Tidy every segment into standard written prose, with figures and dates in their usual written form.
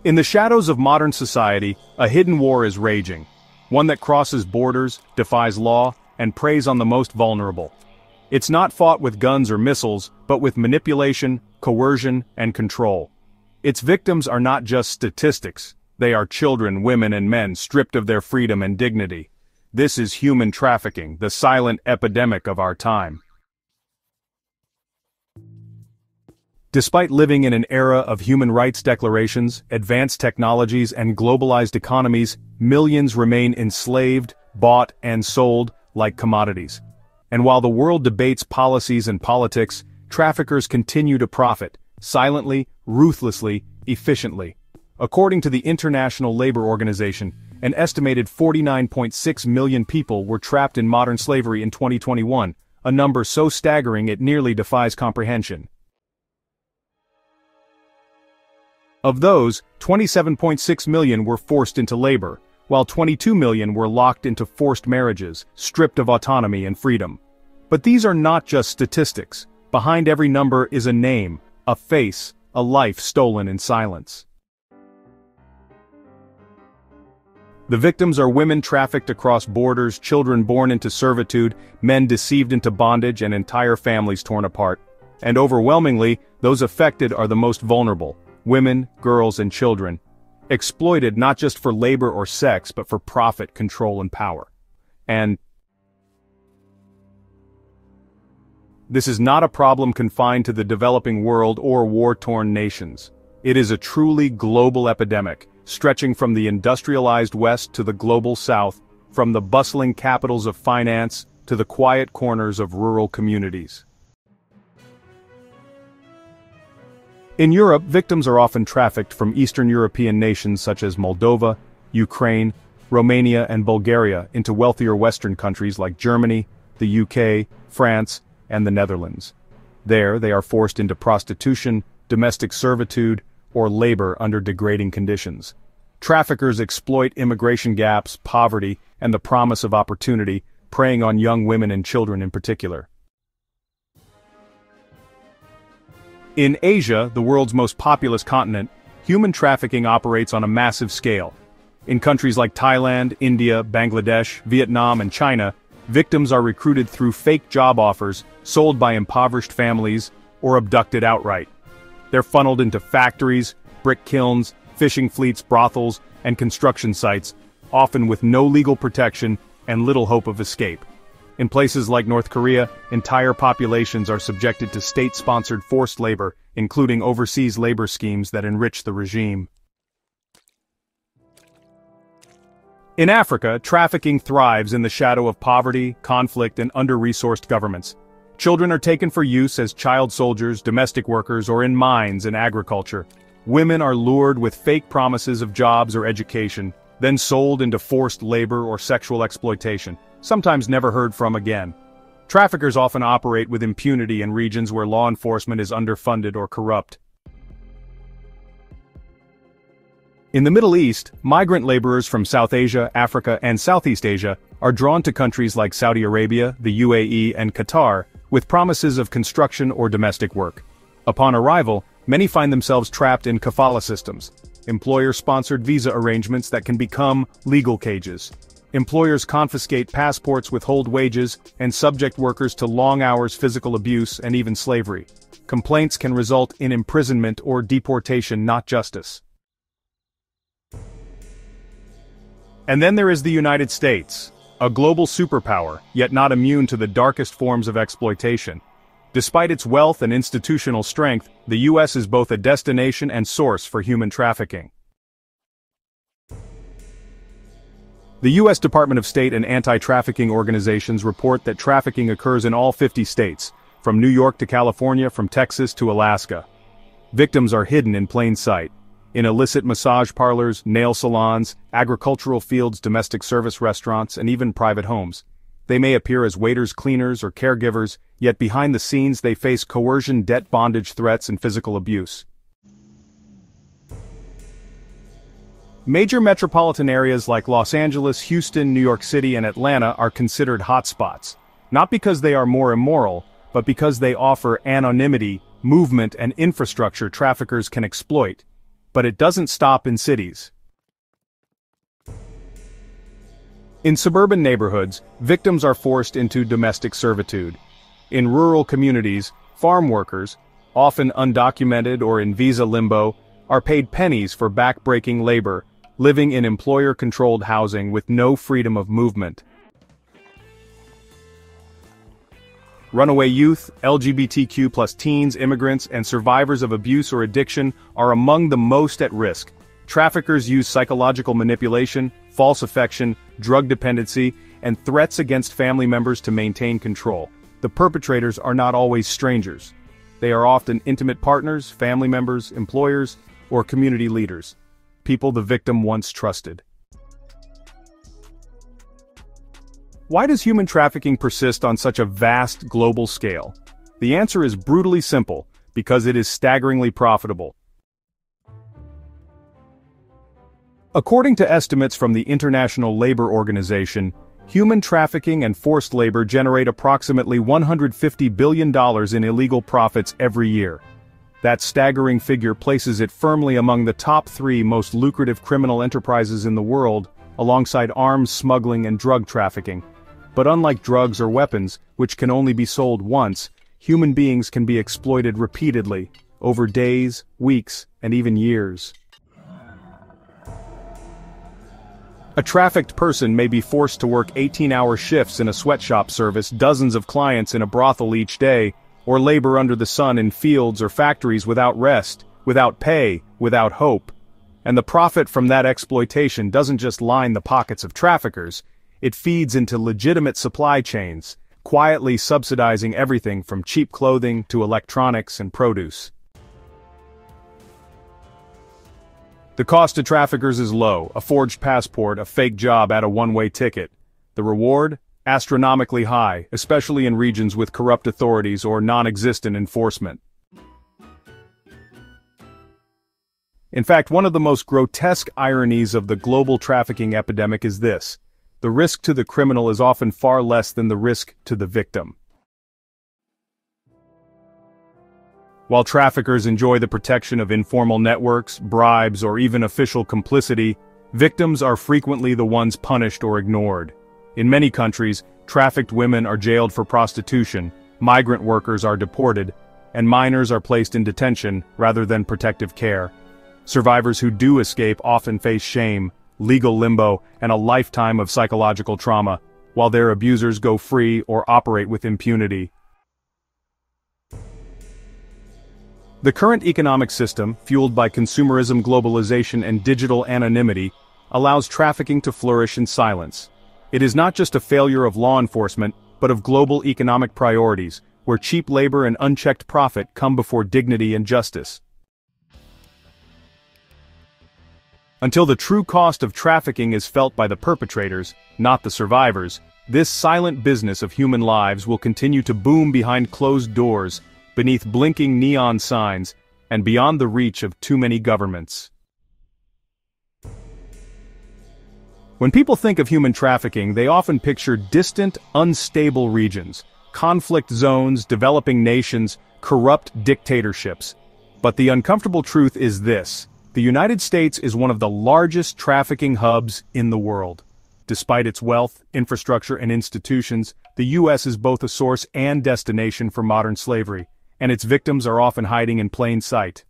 In the shadows of modern society, a hidden war is raging. One that crosses borders, defies law, and preys on the most vulnerable. It's not fought with guns or missiles, but with manipulation, coercion, and control. Its victims are not just statistics. They are children, women, and men stripped of their freedom and dignity. This is human trafficking, the silent epidemic of our time. Despite living in an era of human rights declarations, advanced technologies, and globalized economies, millions remain enslaved, bought, and sold like commodities. And while the world debates policies and politics, traffickers continue to profit, silently, ruthlessly, efficiently. According to the International Labor Organization, an estimated 49.6 million people were trapped in modern slavery in 2021, a number so staggering it nearly defies comprehension. Of those, 27.6 million were forced into labor, while 22 million were locked into forced marriages, stripped of autonomy and freedom. But these are not just statistics. Behind every number is a name, a face, a life stolen in silence. The victims are women trafficked across borders, children born into servitude, men deceived into bondage, and entire families torn apart. And overwhelmingly, those affected are the most vulnerable. Women, girls, and children, exploited not just for labor or sex, but for profit, control, and power. And this is not a problem confined to the developing world or war-torn nations. It is a truly global epidemic, stretching from the industrialized West to the global South, from the bustling capitals of finance to the quiet corners of rural communities. In Europe, victims are often trafficked from Eastern European nations such as Moldova, Ukraine, Romania, and Bulgaria into wealthier Western countries like Germany, the UK, France, and the Netherlands. There, they are forced into prostitution, domestic servitude, or labor under degrading conditions. Traffickers exploit immigration gaps, poverty, and the promise of opportunity, preying on young women and children in particular. In Asia, the world's most populous continent, human trafficking operates on a massive scale. In countries like Thailand, India, Bangladesh, Vietnam, and China, victims are recruited through fake job offers, sold by impoverished families, or abducted outright. They're funneled into factories, brick kilns, fishing fleets, brothels, and construction sites, often with no legal protection and little hope of escape. In places like North Korea, entire populations are subjected to state-sponsored forced labor, including overseas labor schemes that enrich the regime. In Africa, trafficking thrives in the shadow of poverty, conflict, and under-resourced governments. Children are taken for use as child soldiers, domestic workers, or in mines and agriculture. Women are lured with fake promises of jobs or education, then sold into forced labor or sexual exploitation, sometimes never heard from again. Traffickers often operate with impunity in regions where law enforcement is underfunded or corrupt. In the Middle East, migrant laborers from South Asia, Africa, and Southeast Asia are drawn to countries like Saudi Arabia, the UAE, and Qatar, with promises of construction or domestic work. Upon arrival, many find themselves trapped in kafala systems, employer-sponsored visa arrangements that can become legal cages. Employers confiscate passports, withhold wages, and subject workers to long hours, physical abuse, and even slavery. Complaints can result in imprisonment or deportation, not justice. And then there is the United States, a global superpower, yet not immune to the darkest forms of exploitation. Despite its wealth and institutional strength, the U.S. is both a destination and source for human trafficking. The U.S. Department of State and anti-trafficking organizations report that trafficking occurs in all 50 states, from New York to California, from Texas to Alaska. Victims are hidden in plain sight, in illicit massage parlors, nail salons, agricultural fields, domestic service restaurants, and even private homes. They may appear as waiters, cleaners, or caregivers, yet behind the scenes they face coercion, debt bondage, threats, and physical abuse. Major metropolitan areas like Los Angeles, Houston, New York City, and Atlanta are considered hotspots, not because they are more immoral, but because they offer anonymity, movement, and infrastructure traffickers can exploit. But it doesn't stop in cities. In suburban neighborhoods, victims are forced into domestic servitude. In rural communities, farm workers, often undocumented or in visa limbo, are paid pennies for back-breaking labor, living in employer-controlled housing with no freedom of movement. Runaway youth, LGBTQ+ teens, immigrants, and survivors of abuse or addiction are among the most at risk. Traffickers use psychological manipulation, false affection, drug dependency, and threats against family members to maintain control. The perpetrators are not always strangers. They are often intimate partners, family members, employers, or community leaders. People the victim once trusted. Why does human trafficking persist on such a vast global scale? The answer is brutally simple, because it is staggeringly profitable. According to estimates from the International Labor Organization, human trafficking and forced labor generate approximately $150 billion in illegal profits every year. That staggering figure places it firmly among the top 3 most lucrative criminal enterprises in the world, alongside arms smuggling and drug trafficking. But unlike drugs or weapons, which can only be sold once, human beings can be exploited repeatedly, over days, weeks, and even years. A trafficked person may be forced to work 18-hour shifts in a sweatshop service dozens of clients in a brothel each day, or labor under the sun in fields or factories without rest, without pay, without hope. And the profit from that exploitation doesn't just line the pockets of traffickers, it feeds into legitimate supply chains, quietly subsidizing everything from cheap clothing to electronics and produce. The cost to traffickers is low: a forged passport, a fake job at a one-way ticket. The reward? Astronomically high, especially in regions with corrupt authorities or non-existent enforcement. In fact, one of the most grotesque ironies of the global trafficking epidemic is this: the risk to the criminal is often far less than the risk to the victim. While traffickers enjoy the protection of informal networks, bribes, or even official complicity, victims are frequently the ones punished or ignored. In many countries, trafficked women are jailed for prostitution, migrant workers are deported, and minors are placed in detention rather than protective care. Survivors who do escape often face shame, legal limbo, and a lifetime of psychological trauma, while their abusers go free or operate with impunity. The current economic system, fueled by consumerism, globalization, and digital anonymity, allows trafficking to flourish in silence. It is not just a failure of law enforcement, but of global economic priorities, where cheap labor and unchecked profit come before dignity and justice. Until the true cost of trafficking is felt by the perpetrators, not the survivors, this silent business of human lives will continue to boom behind closed doors, beneath blinking neon signs, and beyond the reach of too many governments. When people think of human trafficking, they often picture distant, unstable regions, conflict zones, developing nations, corrupt dictatorships. But the uncomfortable truth is this: the United States is one of the largest trafficking hubs in the world. Despite its wealth, infrastructure, and institutions, the U.S. is both a source and destination for modern slavery, and its victims are often hiding in plain sight.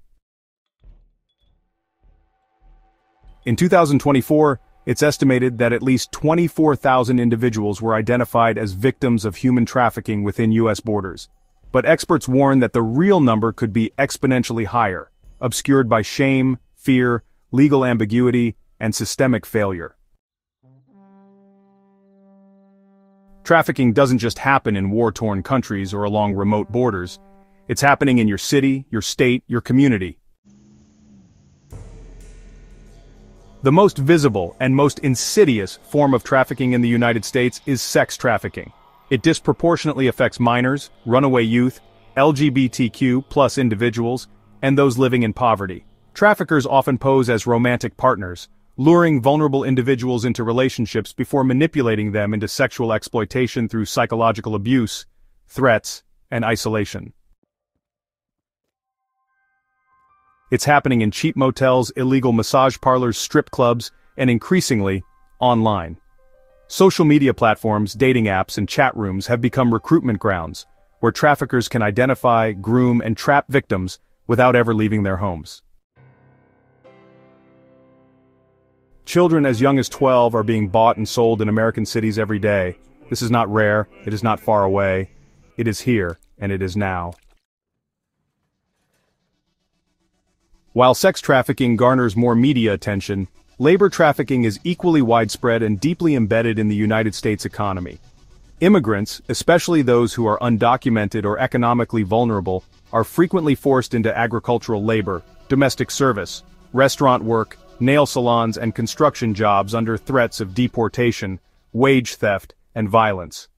In 2024, it's estimated that at least 24,000 individuals were identified as victims of human trafficking within U.S. borders. But experts warn that the real number could be exponentially higher, obscured by shame, fear, legal ambiguity, and systemic failure. Trafficking doesn't just happen in war-torn countries or along remote borders. It's happening in your city, your state, your community. The most visible and most insidious form of trafficking in the United States is sex trafficking. It disproportionately affects minors, runaway youth, LGBTQ+ individuals, and those living in poverty. Traffickers often pose as romantic partners, luring vulnerable individuals into relationships before manipulating them into sexual exploitation through psychological abuse, threats, and isolation. It's happening in cheap motels, illegal massage parlors, strip clubs, and increasingly, online. Social media platforms, dating apps, and chat rooms have become recruitment grounds, where traffickers can identify, groom, and trap victims without ever leaving their homes. Children as young as 12 are being bought and sold in American cities every day. This is not rare, it is not far away. It is here, and it is now. While sex trafficking garners more media attention, labor trafficking is equally widespread and deeply embedded in the United States economy. Immigrants, especially those who are undocumented or economically vulnerable, are frequently forced into agricultural labor, domestic service, restaurant work, nail salons, and construction jobs under threats of deportation, wage theft, and violence.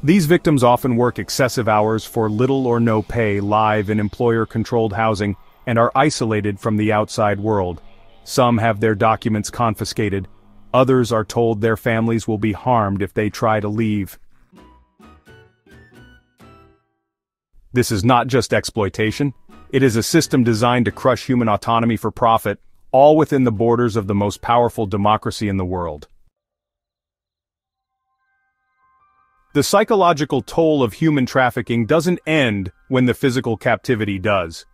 These victims often work excessive hours for little or no pay live in employer-controlled housing and are isolated from the outside world. Some have their documents confiscated. Others are told their families will be harmed if they try to leave. This is not just exploitation. It is a system designed to crush human autonomy for profit, all within the borders of the most powerful democracy in the world. The psychological toll of human trafficking doesn't end when the physical captivity does.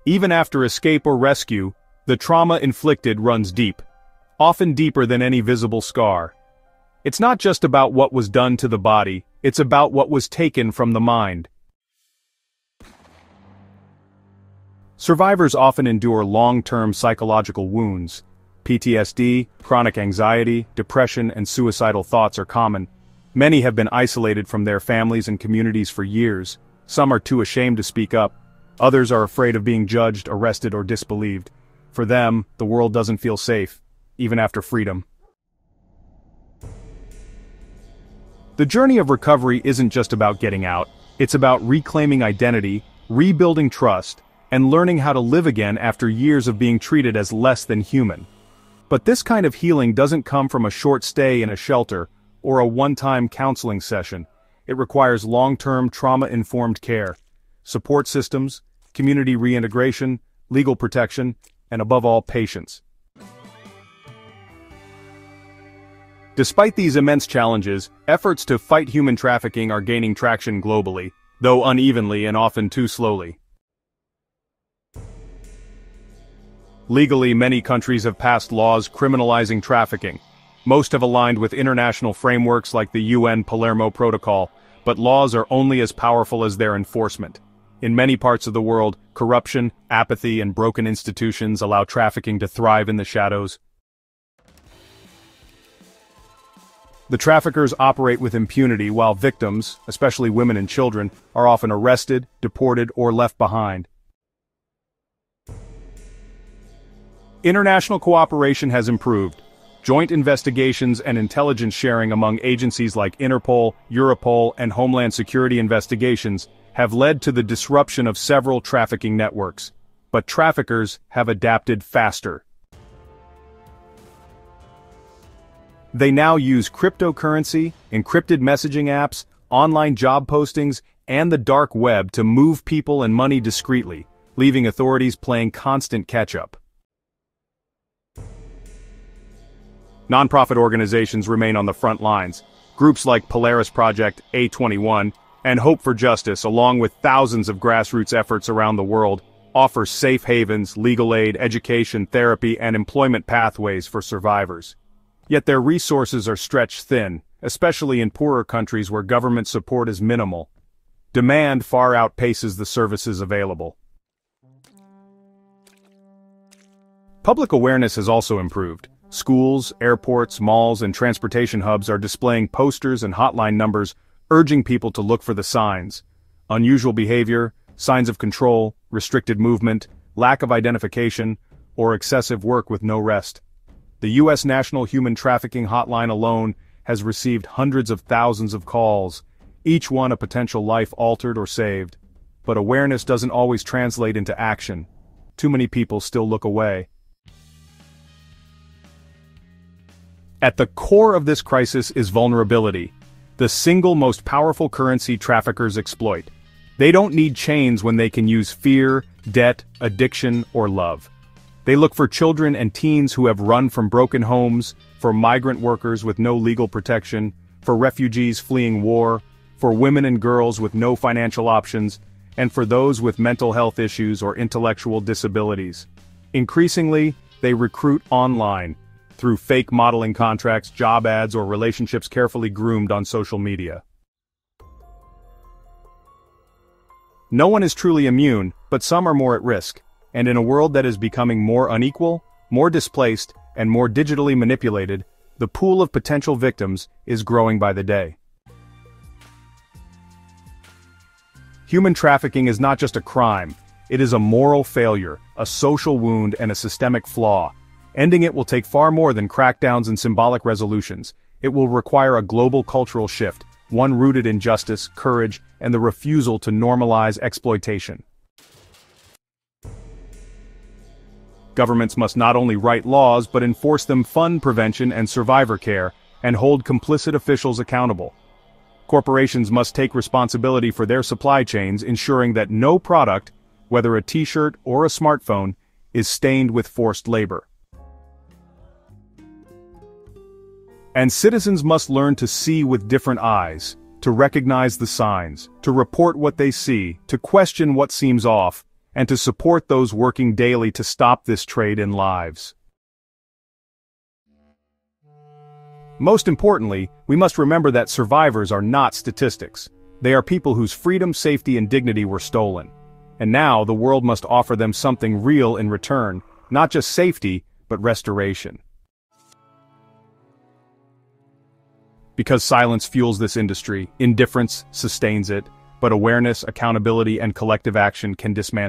Even after escape or rescue, the trauma inflicted runs deep, often deeper than any visible scar. It's not just about what was done to the body, it's about what was taken from the mind. Survivors often endure long-term psychological wounds. PTSD, chronic anxiety, depression, and suicidal thoughts are common. Many have been isolated from their families and communities for years. Some are too ashamed to speak up. Others are afraid of being judged, arrested, or disbelieved. For them, the world doesn't feel safe, even after freedom. The journey of recovery isn't just about getting out. It's about reclaiming identity, rebuilding trust, and learning how to live again after years of being treated as less than human. But this kind of healing doesn't come from a short stay in a shelter or a one-time counseling session. It requires long-term trauma-informed care, support systems, community reintegration, legal protection, and above all, patience. Despite these immense challenges, efforts to fight human trafficking are gaining traction globally, though unevenly and often too slowly. Legally, many countries have passed laws criminalizing trafficking. Most have aligned with international frameworks like the UN Palermo Protocol, but laws are only as powerful as their enforcement. In many parts of the world, corruption, apathy, and broken institutions allow trafficking to thrive in the shadows. The traffickers operate with impunity while victims, especially women and children, are often arrested, deported, or left behind. International cooperation has improved. Joint investigations and intelligence sharing among agencies like Interpol, Europol, and Homeland Security investigations have led to the disruption of several trafficking networks. But traffickers have adapted faster. They now use cryptocurrency, encrypted messaging apps, online job postings, and the dark web to move people and money discreetly, leaving authorities playing constant catch-up. Nonprofit organizations remain on the front lines. Groups like Polaris Project, A21, and Hope for Justice, along with thousands of grassroots efforts around the world, offer safe havens, legal aid, education, therapy, and employment pathways for survivors. Yet their resources are stretched thin, especially in poorer countries where government support is minimal. Demand far outpaces the services available. Public awareness has also improved. Schools, airports, malls, and transportation hubs are displaying posters and hotline numbers urging people to look for the signs. Unusual behavior, signs of control, restricted movement, lack of identification, or excessive work with no rest. The U.S. National Human Trafficking Hotline alone has received hundreds of thousands of calls, each one a potential life altered or saved. But awareness doesn't always translate into action. Too many people still look away. At the core of this crisis is vulnerability, the single most powerful currency traffickers exploit. They don't need chains when they can use fear, debt, addiction, or love. They look for children and teens who have run from broken homes, for migrant workers with no legal protection, for refugees fleeing war, for women and girls with no financial options, and for those with mental health issues or intellectual disabilities. Increasingly, they recruit online, through fake modeling contracts, job ads, or relationships carefully groomed on social media. No one is truly immune, but some are more at risk, and in a world that is becoming more unequal, more displaced, and more digitally manipulated, the pool of potential victims is growing by the day. Human trafficking is not just a crime, it is a moral failure, a social wound, and a systemic flaw. Ending it will take far more than crackdowns and symbolic resolutions. It will require a global cultural shift, one rooted in justice, courage, and the refusal to normalize exploitation. Governments must not only write laws but enforce them, fund prevention and survivor care, and hold complicit officials accountable. Corporations must take responsibility for their supply chains, ensuring that no product, whether a t-shirt or a smartphone, is stained with forced labor. And citizens must learn to see with different eyes, to recognize the signs, to report what they see, to question what seems off, and to support those working daily to stop this trade in lives. Most importantly, we must remember that survivors are not statistics. They are people whose freedom, safety, and dignity were stolen. And now the world must offer them something real in return, not just safety, but restoration. Because silence fuels this industry, indifference sustains it, but awareness, accountability, and collective action can dismantle